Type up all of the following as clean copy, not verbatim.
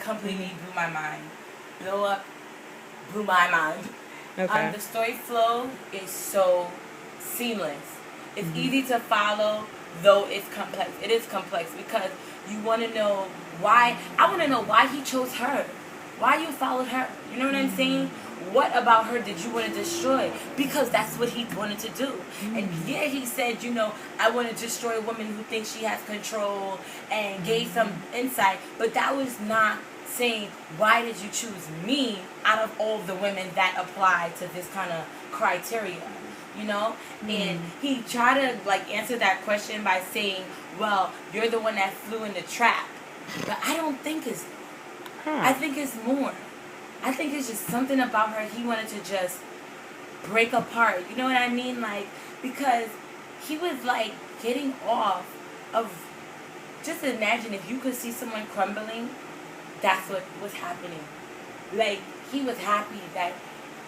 completely blew my mind. Blowup blew my mind. Okay. The story flow is so seamless. It's easy to follow, though it's complex. It is complex because you want to know why. I want to know why he chose her. Why you followed her. You know what I'm saying? What about her did you want to destroy? Because that's what he wanted to do. And yeah, he said, you know, I want to destroy a woman who thinks she has control and gave some insight. But that was not saying, why did you choose me out of all the women that apply to this kind of criteria? You know? And he tried to, like, answer that question by saying, well, you're the one that flew in the trap. But I don't think it's... I think it's more. I think it's just something about her he wanted to just break apart. You know what I mean? Like, because he was, like, getting off of... Just imagine if you could see someone crumbling, that's what was happening. Like, he was happy that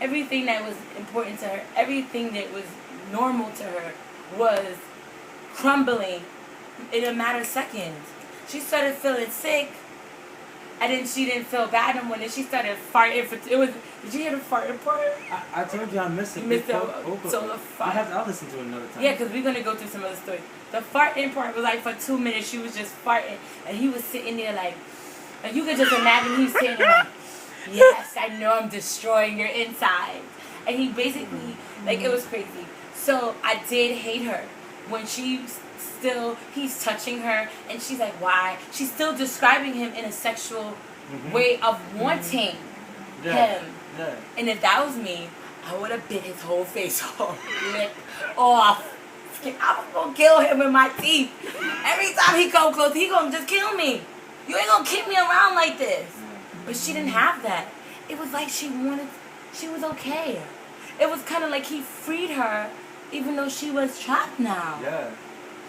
everything that was important to her, everything that was normal to her was crumbling in a matter of seconds. She started feeling sick. And then she didn't feel bad no more. Then she started farting. Did you hear the farting part? I told you I missed it. I'll listen to it another time. Yeah, because we're going to go through some other stories. The farting part was like for 2 minutes she was just farting. And he was sitting there like, and you could just imagine he's sitting there like, yes, I know I'm destroying your insides. And he basically, like, it was crazy. So I did hate her when he's touching her, and she's like, why? She's still describing him in a sexual way of wanting him. Yeah. And if that was me, I would have bit his whole face off, lip off. I was going to kill him with my teeth. Every time he come close, he going to just kill me. You ain't going to keep me around like this. But she didn't have that. It was like she was okay. It was kind of like he freed her, even though she was trapped now. Yeah.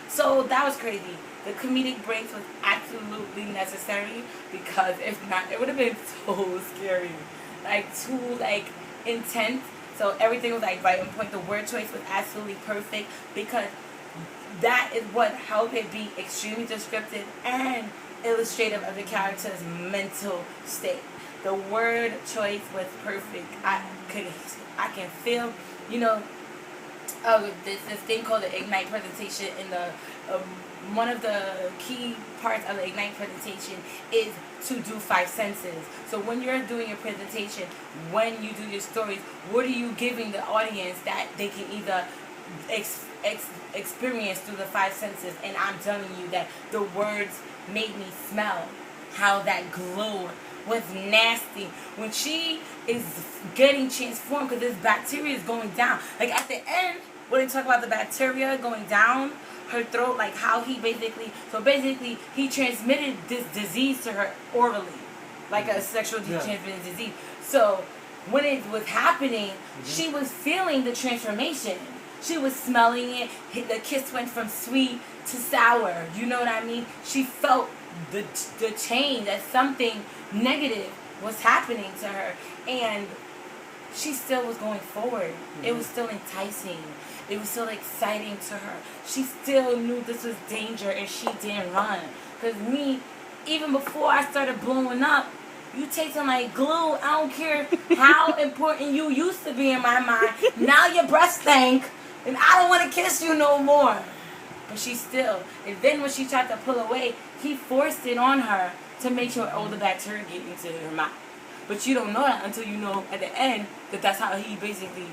So that was crazy. The comedic breaks was absolutely necessary because if not, it would have been so scary. Like, too, like, intense. So everything was, like, right on point. The word choice was absolutely perfect because that is what helped it be extremely descriptive and illustrative of the character's mental state. The word choice was perfect. I can feel, you know, this thing called the Ignite presentation. In the one of the key parts of the Ignite presentation is to do 5 senses. So when you're doing your presentation, when you do your stories, what are you giving the audience that they can either experience through the 5 senses? And I'm telling you that the words made me smell how that glowed was nasty. When she is getting transformed, because this bacteria is going down. Like at the end, when they talk about the bacteria going down her throat, like how he basically he transmitted this disease to her orally, like a sexual transmitted disease. So when it was happening, she was feeling the transformation. She was smelling it. The kiss went from sweet to sour. You know what I mean? She felt the change, that something negative was happening to her, and she still was going forward. It was still enticing. It was still exciting to her. She still knew this was danger, and she didn't run. Because me, even before I started blowing up, you tasting like glue. I don't care how important you used to be in my mind. Now your breath stank, and I don't want to kiss you no more. But she still. And then when she tried to pull away, he forced it on her to make sure all the bacteria get into her mouth. But you don't know that until you know at the end that that's how he basically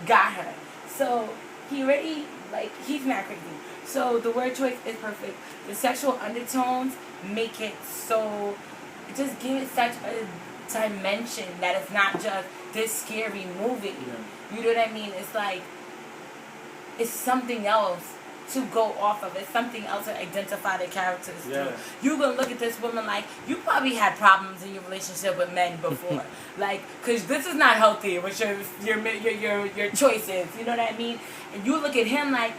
got her. So he already, like, he's not crazy. So the word choice is perfect. The sexual undertones make it so, just give it such a dimension that it's not just this scary movie. Yeah. You know what I mean? It's like, it's something else to go off of. It's something else to identify the characters through. You're going to look at this woman like, you probably had problems in your relationship with men before. Like, because this is not healthy with your choices. You know what I mean? And you look at him like,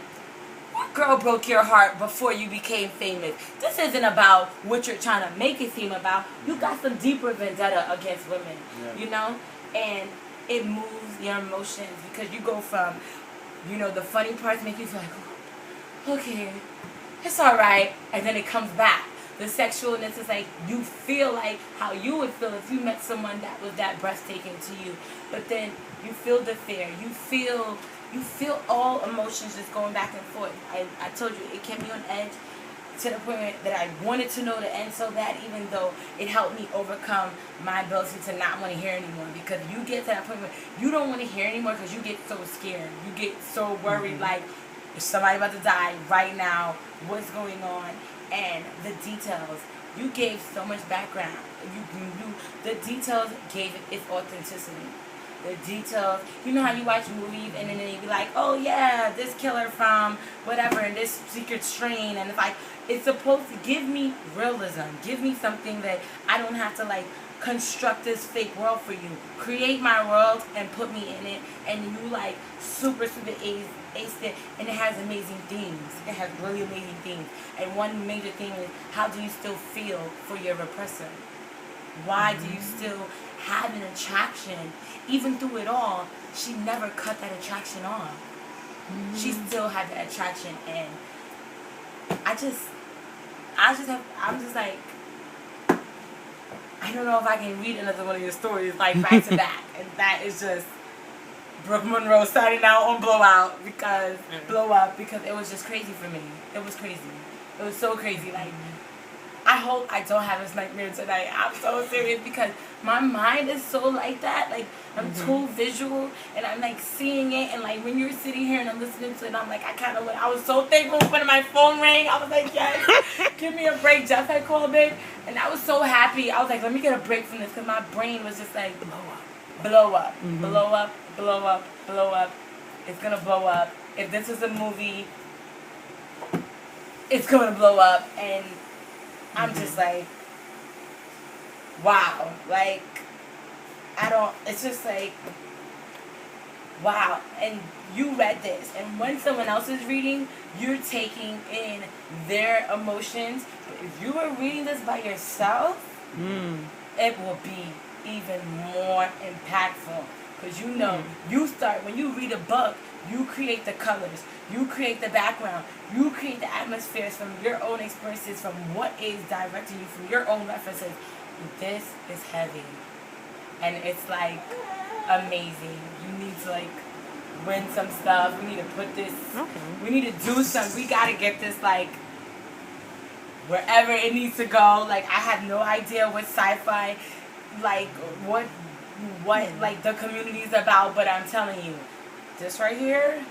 what girl broke your heart before you became famous? This isn't about what you're trying to make it seem about. You got some deeper vendetta against women, you know? And it moves your emotions because you go from, you know, the funny parts make you feel like, okay, it's all right, and then it comes back. the sexualness is like you feel like how you would feel if you met someone that was that breathtaking to you. But then you feel the fear. You feel all emotions just going back and forth. I told you it kept me on edge to the point that I wanted to know the end so bad, even though it helped me overcome my ability to not want to hear anymore. Because you get to that point where you don't want to hear anymore because you get so scared. You get so worried, like, is somebody about to die right now? What's going on? And the details. You gave so much background. The details gave it its authenticity. The details. You know how you watch movies and then you be like, oh yeah, this killer from whatever and this secret strain, and it's supposed to give me realism. Give me something that I don't have to like construct this fake world for you. Create my world and put me in it, and you like super aced it, and it has amazing themes. It has really amazing themes. And one major thing is, how do you still feel for your repressor? Why do you still have an attraction? Even through it all, she never cut that attraction off. She still had that attraction, and I'm just like, I don't know if I can read another one of your stories like back to back, and that is just Brooke Monroe starting out on Blowup because it was just crazy for me. It was crazy. It was so crazy. Like, I hope I don't have this nightmare tonight. I'm so serious because my mind is so like that. Like, I'm too visual, and I'm like seeing it, and like when you're sitting here and I'm listening to it, I'm like, I was so thankful when my phone rang. I was like, yes, give me a break. Jeff had called me, and I was so happy. I was like, let me get a break from this because my brain was just like, blow up, blow up, blow up, blow up. It's gonna blow up. If this is a movie, it's gonna blow up, and I'm just like, wow. Like, it's just like, wow. And you read this, and when someone else is reading, you're taking in their emotions. But if you were reading this by yourself, it will be even more impactful. Because when you read a book, you create the colors, you create the background, you create the atmospheres from your own experiences, from what is directing you, from your own references. This is heavy. And it's like amazing. You need to like win some stuff. We need to put this, we need to do something. We got to get this like wherever it needs to go. Like, I have no idea what sci-fi, like what like the community is about, but I'm telling you, this right here,